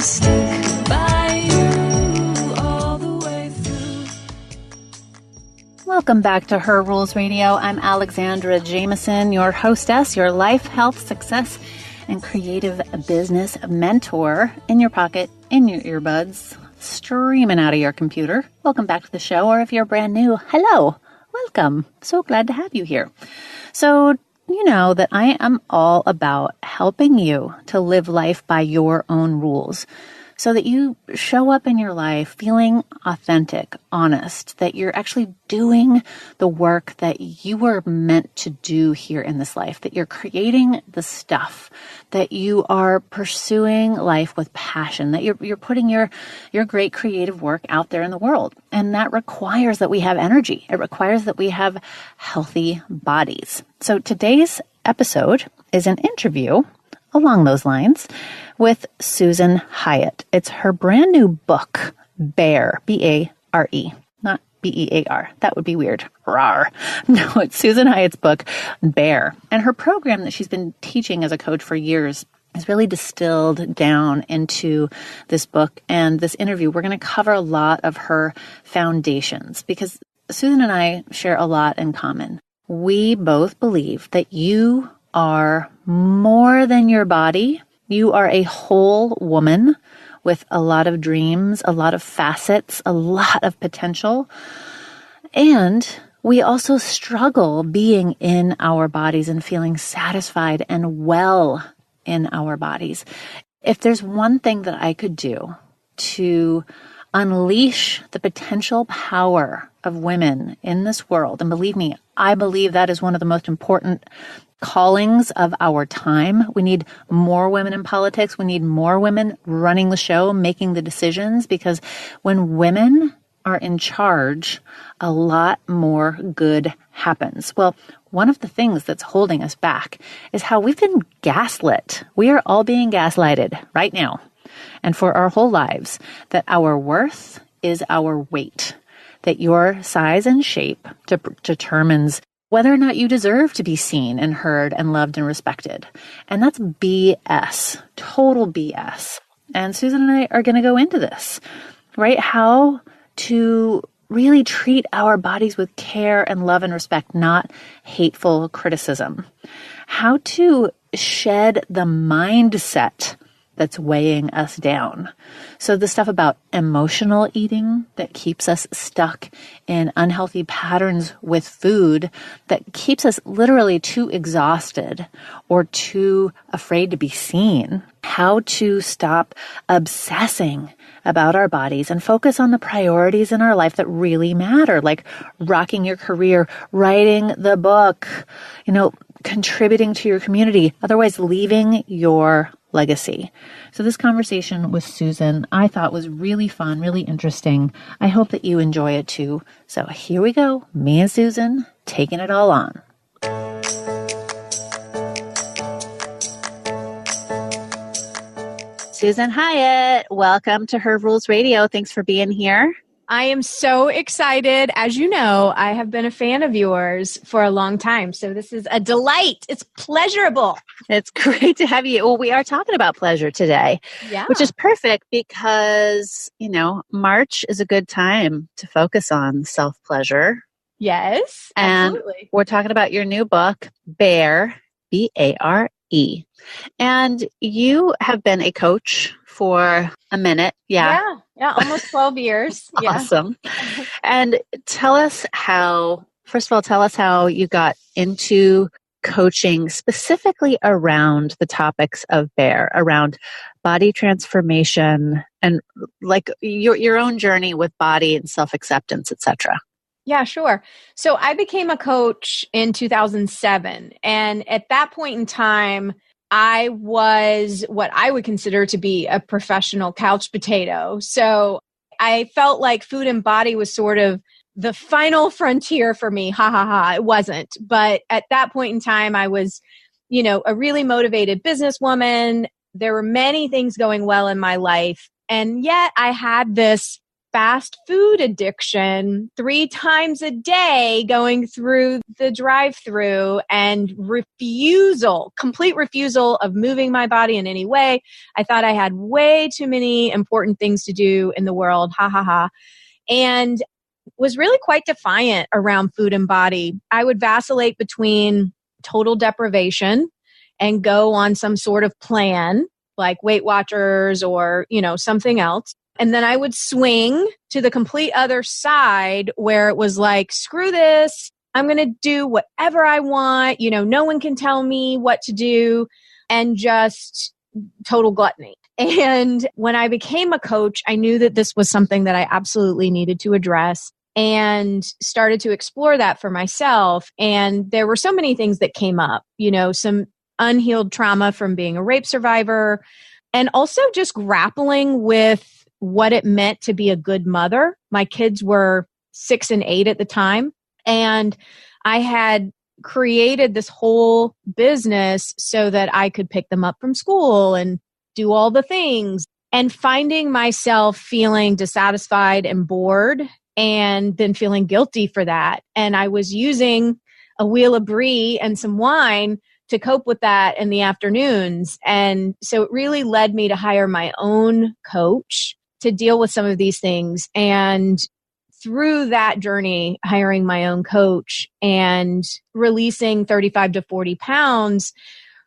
stick by you all the way through. Welcome back to Her Rules Radio. I'm Alexandra Jameson, your hostess, your life, health, success, and creative business mentor in your pocket, in your earbuds, streaming out of your computer. Welcome back to the show, or if you're brand new, hello, welcome. So glad to have you here. So, you know that I am all about helping you to live life by your own rules so that you show up in your life feeling authentic, honest, that you're actually doing the work that you were meant to do here in this life, that you're creating the stuff, that you are pursuing life with passion, that you're putting your great creative work out there in the world. And that requires that we have energy. It requires that we have healthy bodies. So today's episode is an interview along those lines with Susan Hyatt. It's her brand new book, Bare, B-A-R-E, not B-E-A-R. That would be weird. Rawr. No, it's Susan Hyatt's book, Bare. And her program that she's been teaching as a coach for years is really distilled down into this book and this interview. We're going to cover a lot of her foundations because Susan and I share a lot in common. We both believe that you are more than your body. You are a whole woman with a lot of dreams, a lot of facets, a lot of potential. And we also struggle being in our bodies and feeling satisfied and well in our bodies. If there's one thing that I could do to unleash the potential power of women in this world, and believe me, I believe that is one of the most important callings of our time. We need more women in politics. We need more women running the show, making the decisions, because when women are in charge, a lot more good happens. Well, one of the things that's holding us back is how we've been gaslit. We are all being gaslighted right now and for our whole lives that our worth is our weight, that your size and shape determines whether or not you deserve to be seen and heard and loved and respected. And that's BS, total BS. And Susan and I are going to go into this, right? How to really treat our bodies with care and love and respect, not hateful criticism. How to shed the mindset that's weighing us down. So the stuff about emotional eating that keeps us stuck in unhealthy patterns with food, that keeps us literally too exhausted or too afraid to be seen. How to stop obsessing about our bodies and focus on the priorities in our life that really matter, like rocking your career, writing the book, contributing to your community, otherwise leaving your legacy. So this conversation with Susan, I thought was really fun, really interesting. I hope that you enjoy it too. So here we go. Me and Susan taking it all on. Susan Hyatt, welcome to Her Rules Radio. Thanks for being here. I am so excited. As you know, I have been a fan of yours for a long time. So this is a delight. It's pleasurable. It's great to have you. Well, we are talking about pleasure today, which is perfect because, March is a good time to focus on self-pleasure. Yes, and absolutely. We're talking about your new book, Bare, B-A-R-E. And you have been a coach for a minute. Yeah, almost 12 years. Awesome. And tell us how you got into coaching specifically around the topics of Bare, around body transformation and like your own journey with body and self-acceptance, etc. Yeah, sure. So I became a coach in 2007. And at that point in time, I was what I would consider to be a professional couch potato. So I felt like food and body was sort of the final frontier for me. Ha ha ha. It wasn't. But at that point in time, I was, a really motivated businesswoman. There were many things going well in my life. And yet I had this fast food addiction 3 times a day, going through the drive-through, and complete refusal of moving my body in any way. I thought I had way too many important things to do in the world. Ha ha ha. And was really quite defiant around food and body. I would vacillate between total deprivation and go on some sort of plan like Weight Watchers or, something else. And then I would swing to the complete other side where it was like, screw this. I'm going to do whatever I want. No one can tell me what to do, and just total gluttony. And when I became a coach, I knew that this was something that I absolutely needed to address, and started to explore that for myself. And there were so many things that came up, some unhealed trauma from being a rape survivor, and also just grappling with what it meant to be a good mother. My kids were 6 and 8 at the time, and I had created this whole business so that I could pick them up from school and do all the things, and finding myself feeling dissatisfied and bored, and then feeling guilty for that. And I was using a wheel of brie and some wine to cope with that in the afternoons. And so it really led me to hire my own coach to deal with some of these things. And through that journey, hiring my own coach and releasing 35 to 40 pounds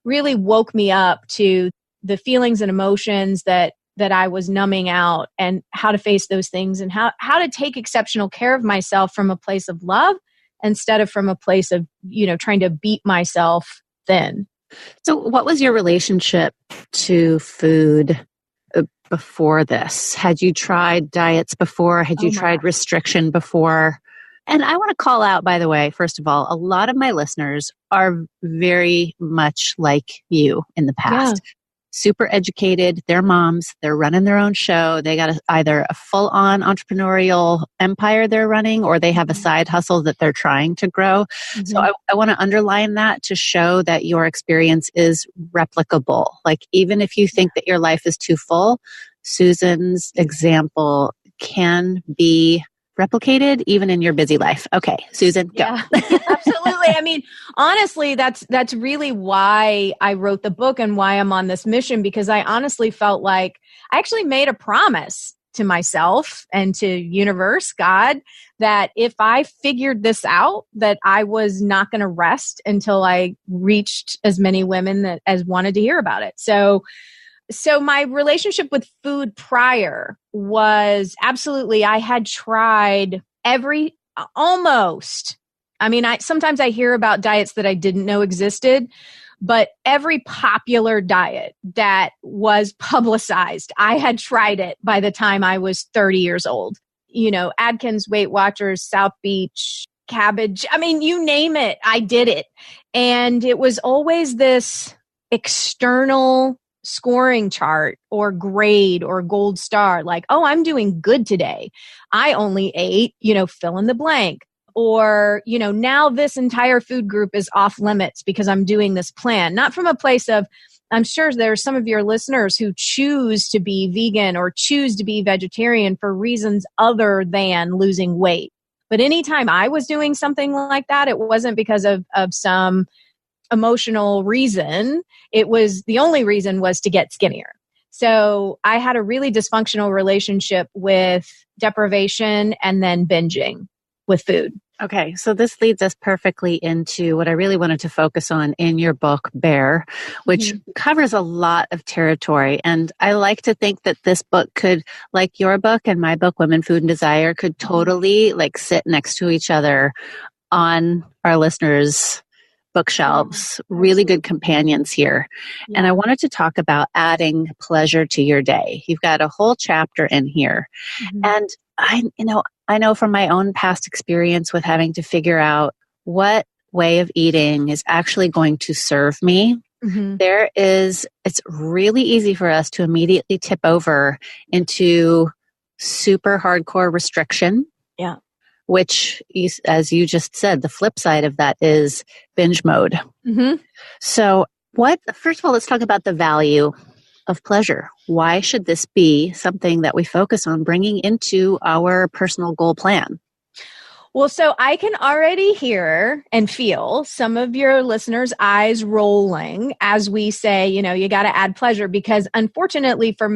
really woke me up to the feelings and emotions that I was numbing out, and how to face those things, and how to take exceptional care of myself from a place of love instead of from a place of, trying to beat myself thin. So what was your relationship to food before this? Had you tried diets before? Had you tried restriction before? And I want to call out, by the way, first of all, a lot of my listeners are very much like you in the past. Yeah. Super educated, they're moms, they're running their own show. They got either a full-on entrepreneurial empire they're running, or they have a side hustle that they're trying to grow. Mm-hmm. So I want to underline that to show that your experience is replicable. Like, even if you think that your life is too full, Susan's example can be replicated even in your busy life. Okay, Susan, go. Yeah, absolutely. I mean, honestly, that's really why I wrote the book and why I'm on this mission, because I honestly felt like I actually made a promise to myself and to universe, God, that if I figured this out, that I was not going to rest until I reached as many women as wanted to hear about it. So my relationship with food prior was absolutely, I had tried almost. I mean, sometimes I hear about diets that I didn't know existed, but every popular diet that was publicized, I had tried it by the time I was 30 years old. Atkins, Weight Watchers, South Beach, cabbage. I mean, you name it, I did it. And it was always this external scoring chart or grade or gold star, like, oh, I'm doing good today. I only ate, fill in the blank. Or, now this entire food group is off limits because I'm doing this plan. Not from a place of, I'm sure there's some of your listeners who choose to be vegan or choose to be vegetarian for reasons other than losing weight. But anytime I was doing something like that, it wasn't because of some emotional reason. The only reason was to get skinnier. So I had a really dysfunctional relationship with deprivation and then binging with food. Okay, so this leads us perfectly into what I really wanted to focus on in your book, Bear, which covers a lot of territory. And I like to think that this book could, like your book and my book, Women, Food, and Desire, could totally sit next to each other on our listeners' bookshelves. Really good companions here. Yeah. And I wanted to talk about adding pleasure to your day. You've got a whole chapter in here. And I know from my own past experience with having to figure out what way of eating is actually going to serve me. It's really easy for us to immediately tip over into super hardcore restriction. Yeah. Which, as you just said, the flip side of that is binge mode. So first of all, let's talk about the value of pleasure? Why should this be something that we focus on bringing into our personal goal plan? Well, so I can already hear and feel some of your listeners' eyes rolling as we say, you got to add pleasure, because unfortunately for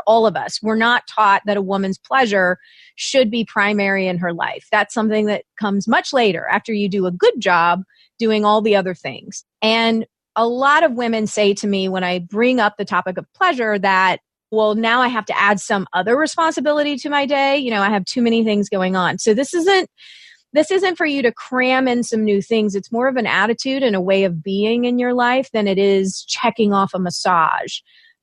all of us, we're not taught that a woman's pleasure should be primary in her life. That's something that comes much later after you do a good job doing all the other things. And a lot of women say to me when I bring up the topic of pleasure that, well, now I have to add some other responsibility to my day. I have too many things going on. So this isn't for you to cram in some new things. It's more of an attitude and a way of being in your life than it is checking off a massage.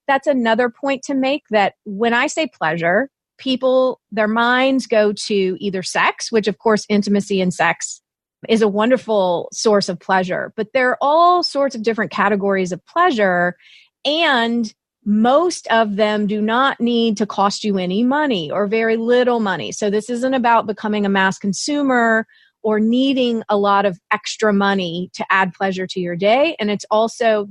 That's another point to make, that when I say pleasure, people, their minds go to either sex, which of course intimacy and sex is a wonderful source of pleasure, but there are all sorts of different categories of pleasure, and most of them do not need to cost you any money or very little money. So this isn't about becoming a mass consumer or needing a lot of extra money to add pleasure to your day. And it's also,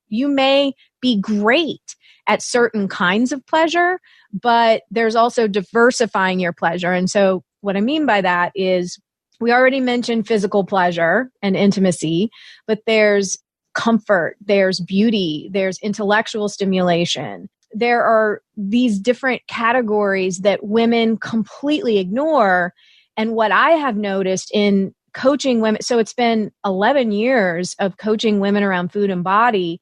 you may be great at certain kinds of pleasure, but there's also diversifying your pleasure. And so what I mean by that is, we already mentioned physical pleasure and intimacy, but there's comfort, there's beauty, there's intellectual stimulation. There are these different categories that women completely ignore. And what I have noticed in coaching women, so it's been 11 years of coaching women around food and body.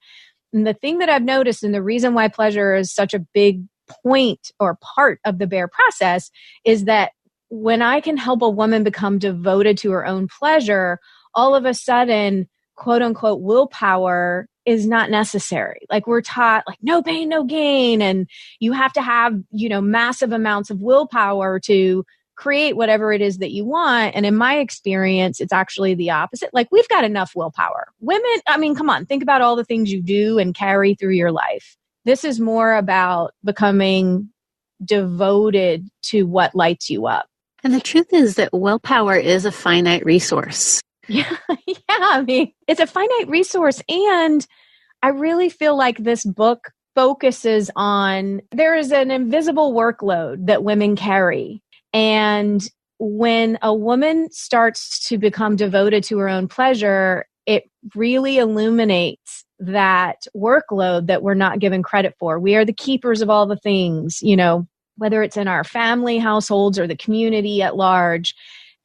And the thing that I've noticed, and the reason why pleasure is such a big point or part of the BEAR process, is that when I can help a woman become devoted to her own pleasure, all of a sudden, quote unquote, willpower is not necessary. Like, we're taught, like, no pain, no gain. And you have to have, massive amounts of willpower to create whatever it is that you want. And in my experience, it's actually the opposite. Like, we've got enough willpower. Women, I mean, come on, think about all the things you do and carry through your life. This is more about becoming devoted to what lights you up. And the truth is that willpower is a finite resource. Yeah. I mean, it's a finite resource. And I really feel like this book focuses on, there is an invisible workload that women carry. And when a woman starts to become devoted to her own pleasure, it really illuminates that workload that we're not given credit for. We are the keepers of all the things, whether it's in our family households or the community at large.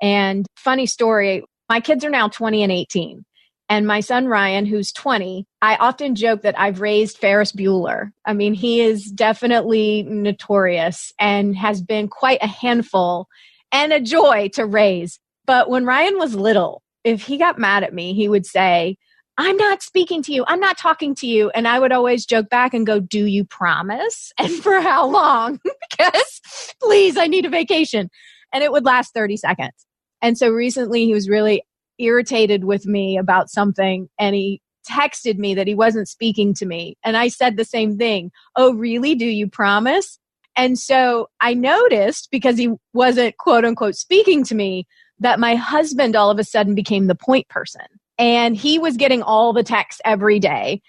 And funny story, my kids are now 20 and 18. And my son, Ryan, who's 20, I often joke that I've raised Ferris Bueller. I mean, he is definitely notorious and has been quite a handful and a joy to raise. But when Ryan was little, if he got mad at me, he would say, I'm not speaking to you. I'm not talking to you. And I would always joke back and go, do you promise? And for how long? Because please, I need a vacation. And it would last 30 seconds. And so recently he was really irritated with me about something, and he texted me that he wasn't speaking to me. And I said the same thing. Oh, really? Do you promise? And so I noticed, because he wasn't quote unquote speaking to me, that my husband all of a sudden became the point person. And he was getting all the texts every day.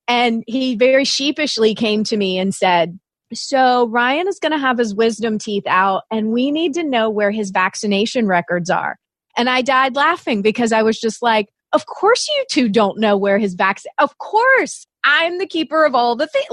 And he very sheepishly came to me and said, so Ryan is going to have his wisdom teeth out, and we need to know where his vaccination records are. And I died laughing, because I was just like, of course you two don't know where his vaccine. Of course, I'm the keeper of all the things.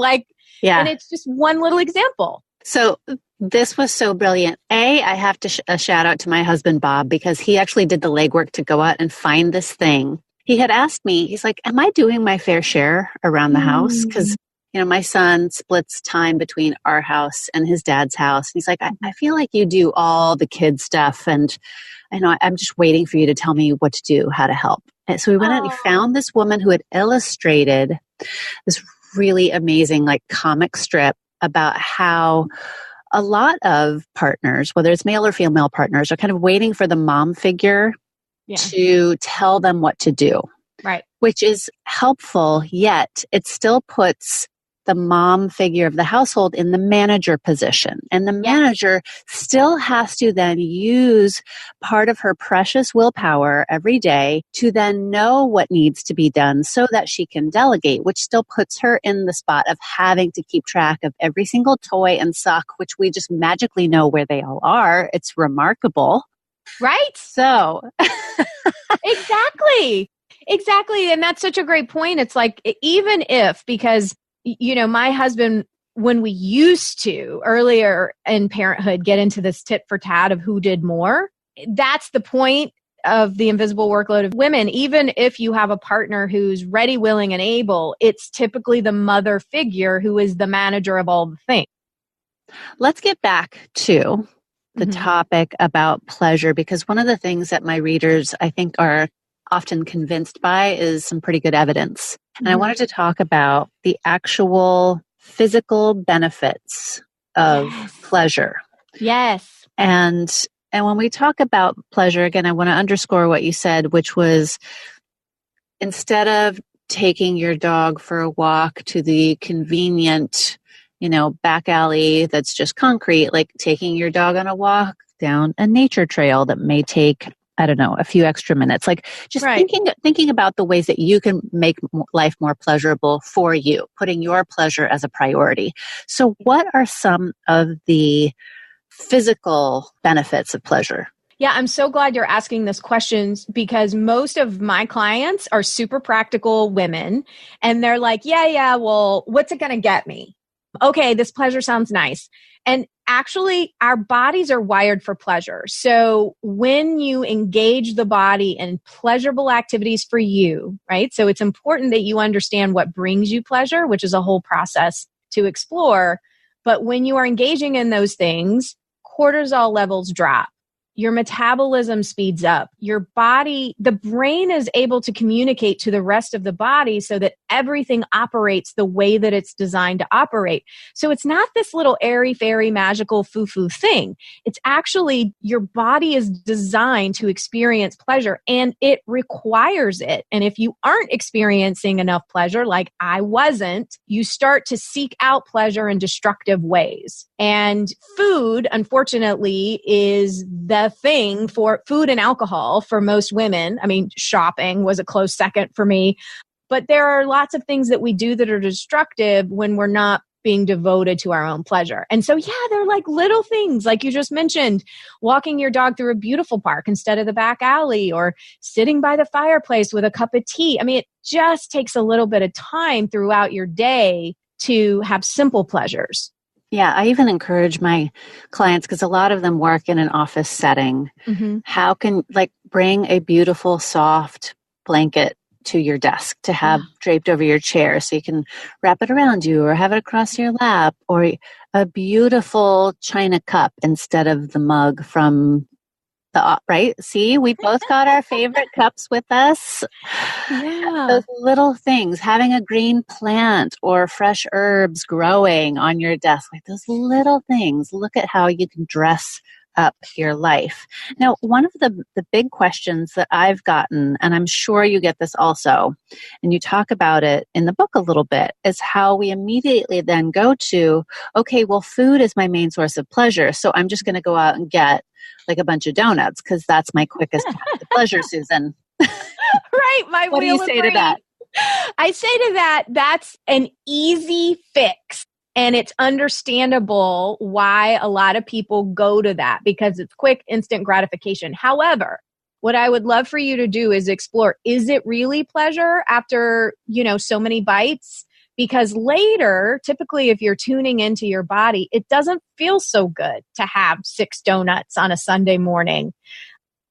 And it's just one little example. So this was so brilliant. I have to a shout out to my husband, Bob, because he actually did the legwork to go out and find this thing. He had asked me, he's like, am I doing my fair share around the house? Because, my son splits time between our house and his dad's house. He's like, I feel like you do all the kid stuff. And I know I'm just waiting for you to tell me what to do, how to help. And so we went out and found this woman who had illustrated this really amazing, comic strip about how a lot of partners, whether it's male or female partners, are kind of waiting for the mom figure to tell them what to do. Right. Which is helpful, yet it still puts the mom figure of the household in the manager position. And the manager still has to then use part of her precious willpower every day to then know what needs to be done so that she can delegate, which still puts her in the spot of having to keep track of every single toy and sock, which we just magically know where they all are. It's remarkable. Right? So Exactly. And that's such a great point. It's like, even if, because, my husband, when we used to earlier in parenthood get into this tit for tat of who did more, that's the point of the invisible workload of women. Even if you have a partner who's ready, willing, and able, it's typically the mother figure who is the manager of all the things. Let's get back to the topic about pleasure, because one of the things that my readers, I think, are often convinced by is some pretty good evidence. And I wanted to talk about the actual physical benefits of pleasure. Yes. And when we talk about pleasure, again, I want to underscore what you said, which was instead of taking your dog for a walk to the convenient, back alley that's just concrete, like taking your dog on a walk down a nature trail that may take, I don't know, a few extra minutes. Like just thinking about the ways that you can make life more pleasurable for you, putting your pleasure as a priority. So what are some of the physical benefits of pleasure? Yeah, I'm so glad you're asking this question, because most of my clients are super practical women, and they're like, well, what's it going to get me? Okay, this pleasure sounds nice. And actually, our bodies are wired for pleasure. So when you engage the body in pleasurable activities for you, right? So it's important that you understand what brings you pleasure, which is a whole process to explore. But when you are engaging in those things, cortisol levels drop. Your metabolism speeds up. Your body, the brain is able to communicate to the rest of the body so that everything operates the way that it's designed to operate. So it's not this little airy-fairy magical foo-foo thing. It's actually your body is designed to experience pleasure, and it requires it. And if you aren't experiencing enough pleasure, like I wasn't, you start to seek out pleasure in destructive ways. And food, unfortunately, is the thing for food and alcohol for most women. I mean, shopping was a close second for me, but there are lots of things that we do that are destructive when we're not being devoted to our own pleasure. And so, they're like little things, like you just mentioned, walking your dog through a beautiful park instead of the back alley, or sitting by the fireplace with a cup of tea. I mean, it just takes a little bit of time throughout your day to have simple pleasures. Yeah, I even encourage my clients, because a lot of them work in an office setting. How can, bring a beautiful, soft blanket to your desk to have draped over your chair so you can wrap it around you or have it across your lap, or a beautiful china cup instead of the mug from right? See, we both got our favorite cups with us. Yeah. Those little things, having a green plant or fresh herbs growing on your desk, like those little things. Look at how you can dress up your life. Now, one of the big questions that I've gotten, and I'm sure you get this also, and you talk about it in the book a little bit, is how we immediately then go to, okay, well, food is my main source of pleasure, so I'm just going to go out and get like a bunch of donuts because that's my quickest path to pleasure, Susan. Right. What do you say to that? I say to that, that's an easy fix. And it's understandable why a lot of people go to that, because it's quick, instant gratification. However, what I would love for you to do is explore, is it really pleasure after, so many bites? Because later, typically if you're tuning into your body, it doesn't feel so good to have 6 donuts on a Sunday morning.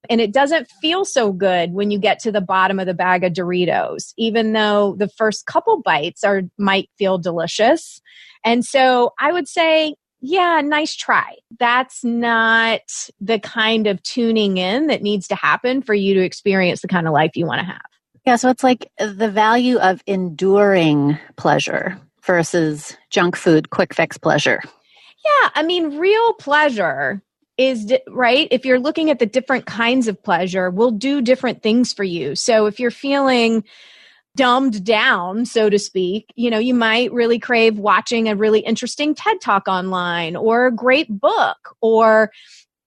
And it doesn't feel so good when you get to the bottom of the bag of Doritos, even though the first couple bites might feel delicious. And so I would say, nice try. That's not the kind of tuning in that needs to happen for you to experience the kind of life you want to have. Yeah, so it's like the value of enduring pleasure versus junk food, quick fix pleasure. Yeah, I mean, real pleasure is, right? If you're looking at the different kinds of pleasure, will do different things for you. So if you're feeling dumbed down, so to speak. You might really crave watching a really interesting TED Talk online, or a great book, or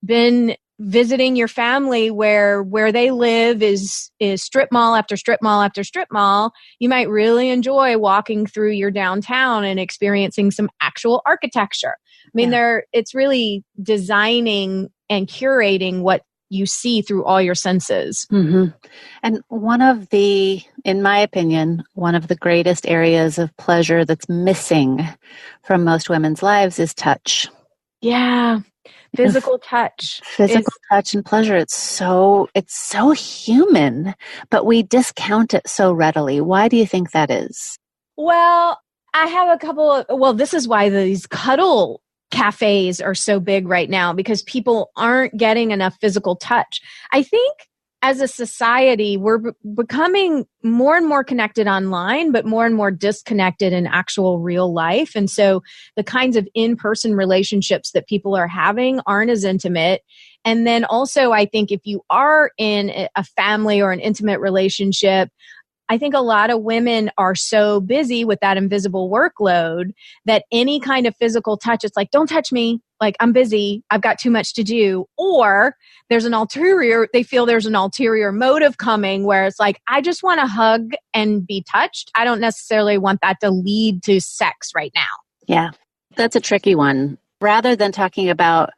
been visiting your family where they live is strip mall after strip mall after strip mall. You might really enjoy walking through your downtown and experiencing some actual architecture. I mean, it's really designing and curating what you see through all your senses. Mm-hmm. And in my opinion, one of the greatest areas of pleasure that's missing from most women's lives is touch. Yeah. Physical touch. Touch and pleasure. It's so human, but we discount it so readily. Why do you think that is? Well, I have this is why these cuddle cafes are so big right now, because people aren't getting enough physical touch. I think as a society, we're becoming more and more connected online, but more and more disconnected in actual real life. And so the kinds of in-person relationships that people are having aren't as intimate. And then also, I think if you are in a family or an intimate relationship, I think a lot of women are so busy with that invisible workload that any kind of physical touch, it's like, don't touch me. Like, I'm busy. I've got too much to do. Or they feel there's an ulterior motive coming where it's like, I just want to hug and be touched. I don't necessarily want that to lead to sex right now. Yeah, that's a tricky one. Rather than talking about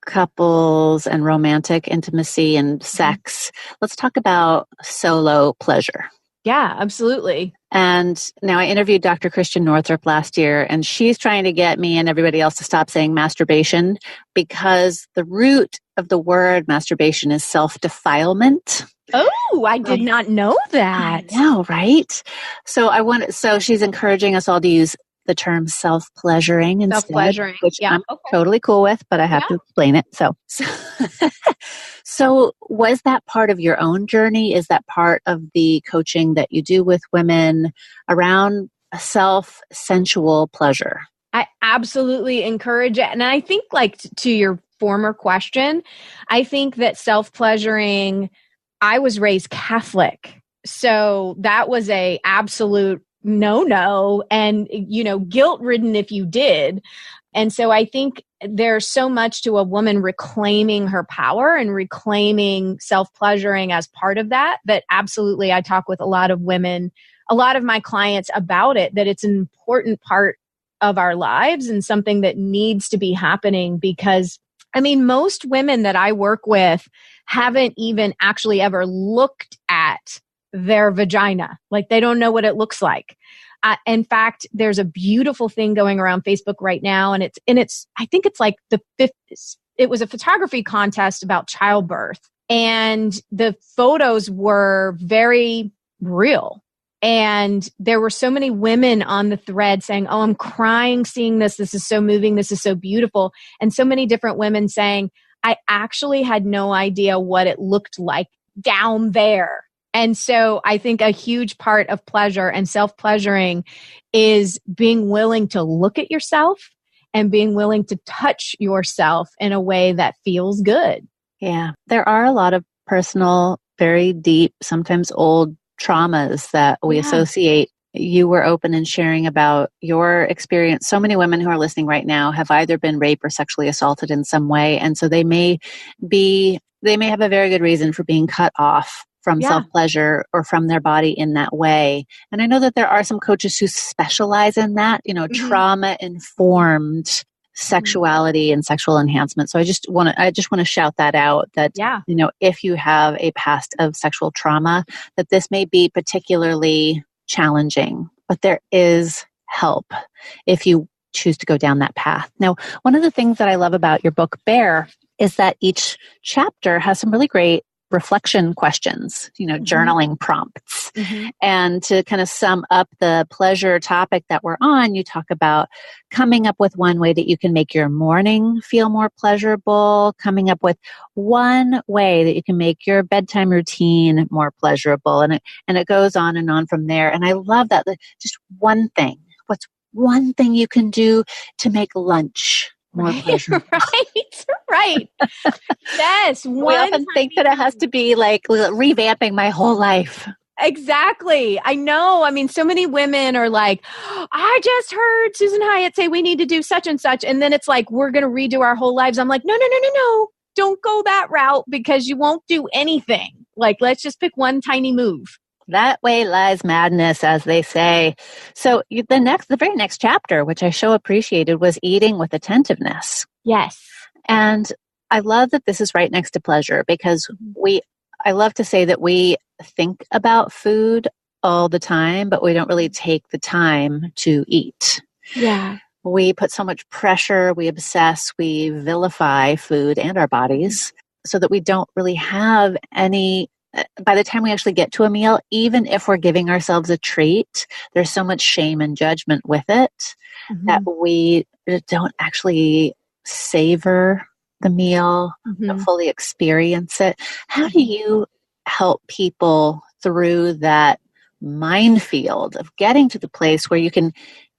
couples and romantic intimacy and sex, let's talk about solo pleasure. Yeah, absolutely. And now I interviewed Dr. Christian Northrup last year, and she's trying to get me and everybody else to stop saying masturbation, because the root of the word masturbation is self-defilement. Oh, I did not know that. I know, right? So she's encouraging us all to use the term self-pleasuring instead, which I'm totally cool with, but I have to explain it. So was that part of your own journey? Is that part of the coaching that you do with women around self-sensual pleasure? I absolutely encourage it. And I think, like, to your former question, I think that self-pleasuring, I was raised Catholic. So that was a absolute no, and, guilt-ridden if you did. And so I think there's so much to a woman reclaiming her power and reclaiming self-pleasuring as part of that absolutely, I talk with a lot of women, a lot of my clients about it, that it's an important part of our lives and something that needs to be happening. Because, I mean, most women that I work with haven't even actually ever looked at their vagina. Like, they don't know what it looks like. In fact, there's a beautiful thing going around Facebook right now, and it's I think it's like it was a photography contest about childbirth, and the photos were very real. And there were so many women on the thread saying, "Oh, I'm crying seeing this. This is so moving. This is so beautiful." And so many different women saying, "I actually had no idea what it looked like down there." And so I think a huge part of pleasure and self-pleasuring is being willing to look at yourself and being willing to touch yourself in a way that feels good. Yeah. There are a lot of personal, very deep, sometimes old traumas that we associate. You were open in sharing about your experience. So many women who are listening right now have either been raped or sexually assaulted in some way. And so they may have a very good reason for being cut off from self-pleasure or from their body in that way. And I know that there are some coaches who specialize in that, trauma-informed sexuality and sexual enhancement. So I just want to shout that out, that, if you have a past of sexual trauma, that this may be particularly challenging, but there is help if you choose to go down that path. Now, one of the things that I love about your book, Bear, is that each chapter has some really great reflection questions, journaling prompts. And to kind of sum up the pleasure topic that we're on, you talk about coming up with one way that you can make your morning feel more pleasurable, coming up with one way that you can make your bedtime routine more pleasurable. And it goes on and on from there. And I love that. Just one thing. What's one thing you can do to make lunch more pleasurable? Right. Yes. We often think that it has to be like revamping my whole life. Exactly. I know. I mean, so many women are like, I just heard Susan Hyatt say we need to do such and such. And then it's like, we're going to redo our whole lives. I'm like, no, no, no, no, no. Don't go that route because you won't do anything. Like, let's just pick one tiny move. That way lies madness, as they say. So the very next chapter, which I so appreciated, was eating with attentiveness. Yes. And I love that this is right next to pleasure because I love to say that we think about food all the time, but we don't really take the time to eat. Yeah. We put so much pressure, we obsess, we vilify food and our bodies so that we don't really have any. By the time we actually get to a meal, even if we're giving ourselves a treat, there's so much shame and judgment with it that we don't actually savor the meal, don't fully experience it. How do you help people through that minefield of getting to the place where you can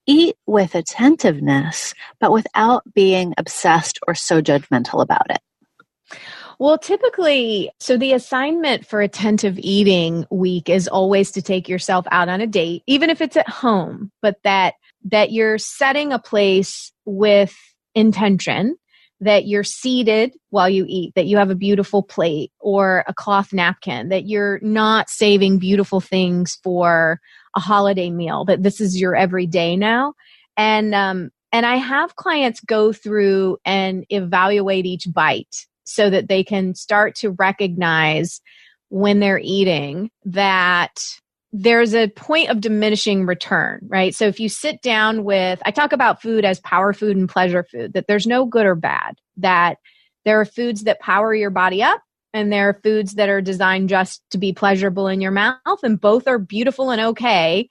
eat with attentiveness, but without being obsessed or so judgmental about it? Well, typically, so the assignment for attentive eating week is always to take yourself out on a date, even if it's at home, but that you're setting a place with intention, that you're seated while you eat, that you have a beautiful plate or a cloth napkin, that you're not saving beautiful things for a holiday meal, that this is your everyday now. And I have clients go through and evaluate each bite, so that they can start to recognize when they're eating that there's a point of diminishing return, right? So if you sit down I talk about food as power food and pleasure food, that there's no good or bad, that there are foods that power your body up and there are foods that are designed just to be pleasurable in your mouth, and both are beautiful and okay.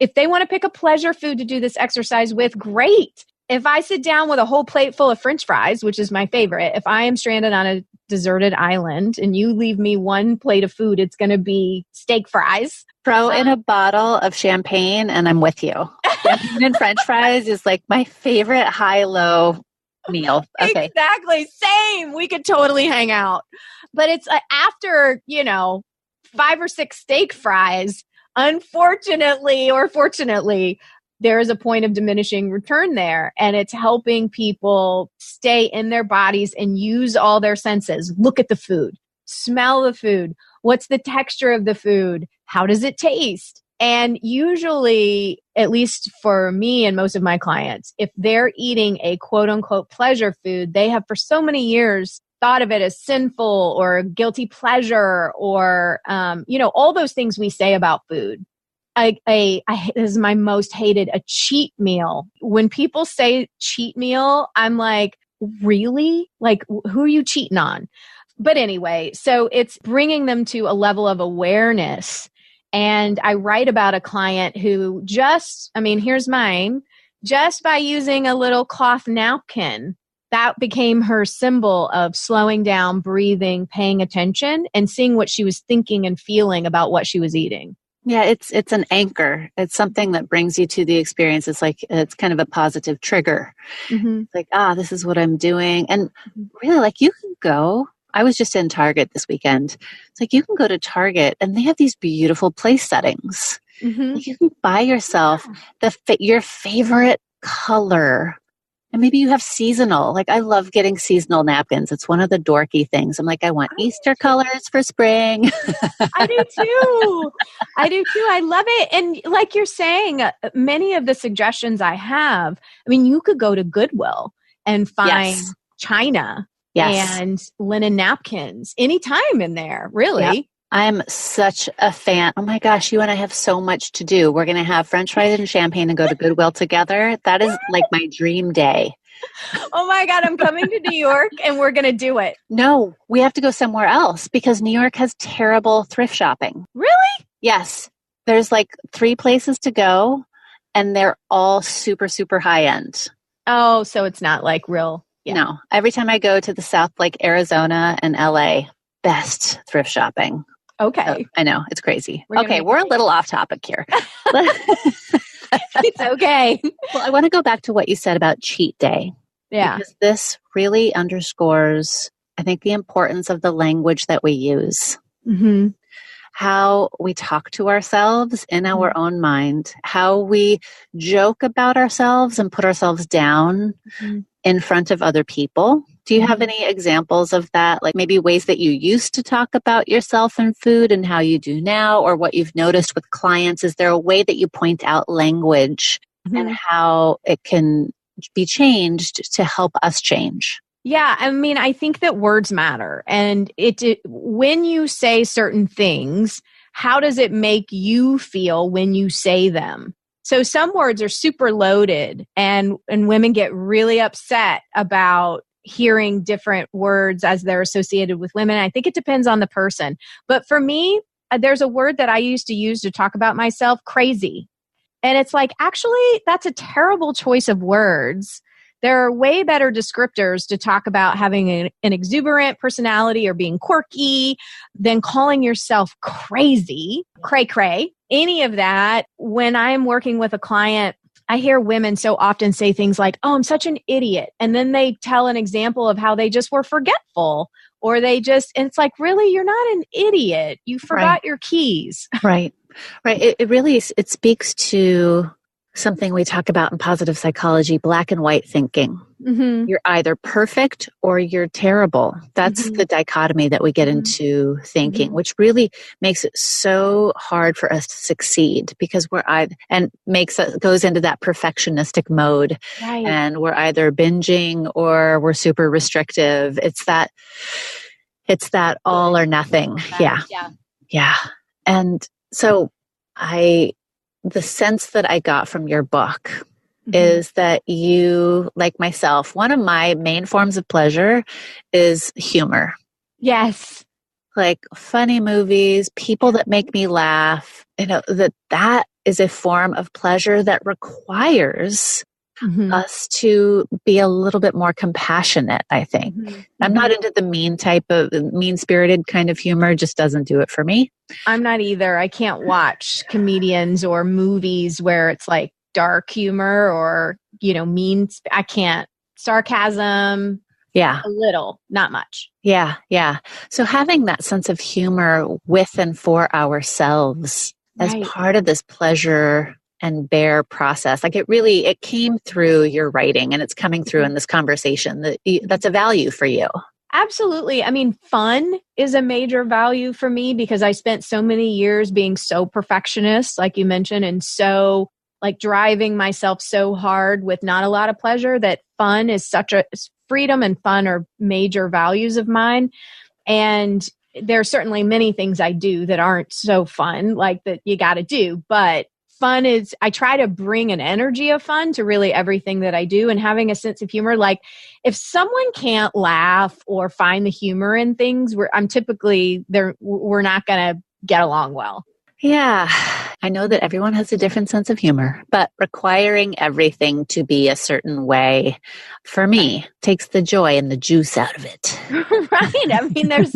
If they want to pick a pleasure food to do this exercise with, great. If I sit down with a whole plate full of French fries, which is my favorite, if I am stranded on a deserted island and you leave me one plate of food, it's going to be steak fries. Throw in a bottle of champagne and I'm with you. Champagne and French fries is like my favorite high-low meal. Okay. Exactly. Same. We could totally hang out. But it's after, 5 or 6 steak fries, unfortunately or fortunately, there is a point of diminishing return there, and it's helping people stay in their bodies and use all their senses. Look at the food, smell the food. What's the texture of the food? How does it taste? And usually, at least for me and most of my clients, if they're eating a quote unquote pleasure food, they have for so many years thought of it as sinful or guilty pleasure or, all those things we say about food. This is my most hated, a cheat meal. When people say cheat meal, I'm like, really? Like, who are you cheating on? But anyway, so it's bringing them to a level of awareness. And I write about a client who here's mine, just by using a little cloth napkin, that became her symbol of slowing down, breathing, paying attention, and seeing what she was thinking and feeling about what she was eating. Yeah, it's an anchor. It's something that brings you to the experience. It's kind of a positive trigger. It's like, this is what I'm doing. And really, you can go. I was just in Target this weekend. It's like you can go to Target and they have these beautiful place settings. You can buy yourself your favorite color. And maybe you have seasonal. I love getting seasonal napkins. It's one of the dorky things. I'm like, I want Easter colors for spring. I do too. I love it. And like you're saying, many of the suggestions I have, you could go to Goodwill and find china and linen napkins anytime in there, really. Yep. I'm such a fan. Oh my gosh, you and I have so much to do. We're going to have French fries and champagne and go to Goodwill together. That is like my dream day. Oh my God, I'm coming to New York and we're going to do it. No, we have to go somewhere else because New York has terrible thrift shopping. Really? Yes. There's 3 places to go and they're all super, super high end. Oh, so it's not real. Yeah. No. Every time I go to the South, Arizona and LA, best thrift shopping. Okay. So, I know. It's crazy. We're a little off topic here. It's okay. Well, I want to go back to what you said about cheat day. Yeah. Because this really underscores, I think, the importance of the language that we use. how we talk to ourselves in our own mind, how we joke about ourselves and put ourselves down in front of other people. Do you have any examples of that? Like maybe ways that you used to talk about yourself and food and how you do now, or what you've noticed with clients? Is there a way that you point out language and how it can be changed to help us change? Yeah, I mean, I think that words matter. And when you say certain things, how does it make you feel when you say them? So some words are super loaded and women get really upset about hearing different words as they're associated with women. I think it depends on the person. But for me, there's a word that I used to use to talk about myself, crazy. And it's like, actually, that's a terrible choice of words. There are way better descriptors to talk about having an exuberant personality or being quirky than calling yourself crazy, cray-cray, any of that. When I'm working with a client, I hear women so often say things like, oh, I'm such an idiot. And then they tell an example of how they just were forgetful or and it's like, really, you're not an idiot. You forgot your keys. Right. It really, it speaks to something we talk about in positive psychology, black and white thinking. You're either perfect or you're terrible. That's the dichotomy that we get into thinking, which really makes it so hard for us to succeed because goes into that perfectionistic mode. Right. And we're either binging or we're super restrictive. It's that all or nothing. Yeah. And so the sense that I got from your book is that you, like myself, one of my main forms of pleasure is humor. Yes. Like funny movies, people that make me laugh, that is a form of pleasure that requires us to be a little bit more compassionate, I think. I'm not into the mean-spirited kind of humor, just doesn't do it for me. I'm not either. I can't watch comedians or movies where it's like dark humor or, mean. I can't. Sarcasm. Yeah. A little, not much. Yeah. So having that sense of humor with and for ourselves as part of this pleasure and bear process. Like it came through your writing and it's coming through in this conversation that's a value for you. Absolutely. I mean, fun is a major value for me because I spent so many years being so perfectionist, like you mentioned, and so like driving myself so hard with not a lot of pleasure that fun is freedom and fun are major values of mine. And there are certainly many things I do that aren't so fun, like that you got to do, but fun is, I try to bring an energy of fun to really everything that I do and having a sense of humor. Like if someone can't laugh or find the humor in things, we're not going to get along well. Yeah. I know that everyone has a different sense of humor, but requiring everything to be a certain way, for me, takes the joy and the juice out of it. Right. I mean, there's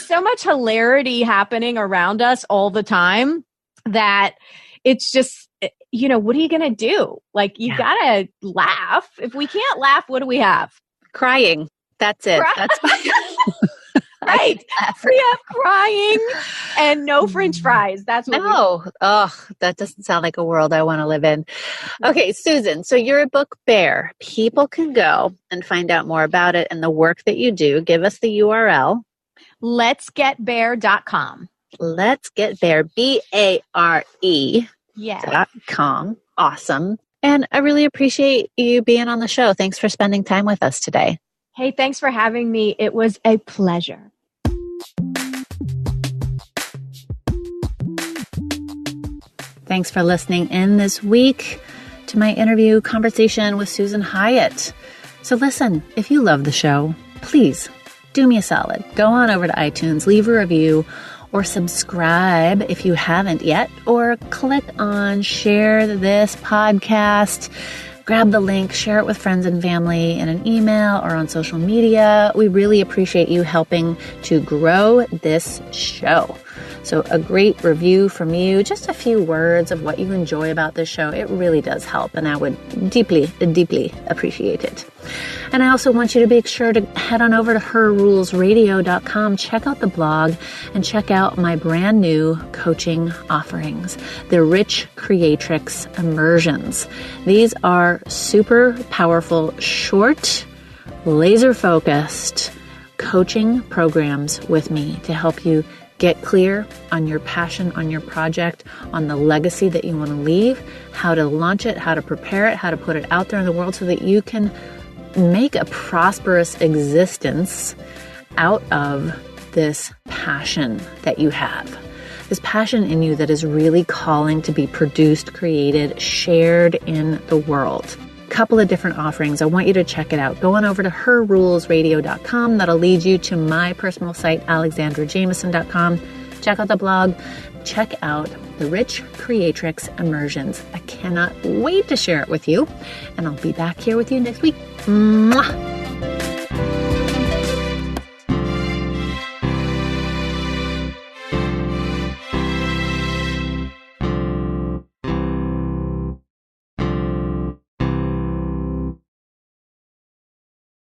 so much hilarity happening around us all the time that it's just, what are you going to do? Like, you got to laugh. If we can't laugh, what do we have? Crying. That's it. That's right. We have crying and no French fries. That's what that doesn't sound like a world I want to live in. Okay, Susan, so your book, Bear, people can go and find out more about it and the work that you do. Give us the URL. letsgetbear.com. Let's Get Bare, BARE. Yeah. .com. Awesome. And I really appreciate you being on the show. Thanks for spending time with us today. Hey, thanks for having me. It was a pleasure. Thanks for listening in this week to my interview conversation with Susan Hyatt. So listen, if you love the show, please do me a solid. Go on over to iTunes, leave a review, or subscribe if you haven't yet, or click on share this podcast. Grab the link, share it with friends and family in an email or on social media. We really appreciate you helping to grow this show. So a great review from you, just a few words of what you enjoy about this show, it really does help, and I would deeply, deeply appreciate it. And I also want you to be sure to head on over to herrulesradio.com, check out the blog, and check out my brand new coaching offerings, the Rich Creatrix Immersions. These are super powerful, short, laser-focused coaching programs with me to help you get clear on your passion, on your project, on the legacy that you want to leave, how to launch it, how to prepare it, how to put it out there in the world so that you can make a prosperous existence out of this passion that you have. This passion in you that is really calling to be produced, created, shared in the world. Couple of different offerings. I want you to check it out. Go on over to herrulesradio.com. That'll lead you to my personal site, alexandrajameson.com. Check out the blog. Check out the Rich Creatrix Immersions. I cannot wait to share it with you. And I'll be back here with you next week. Mwah!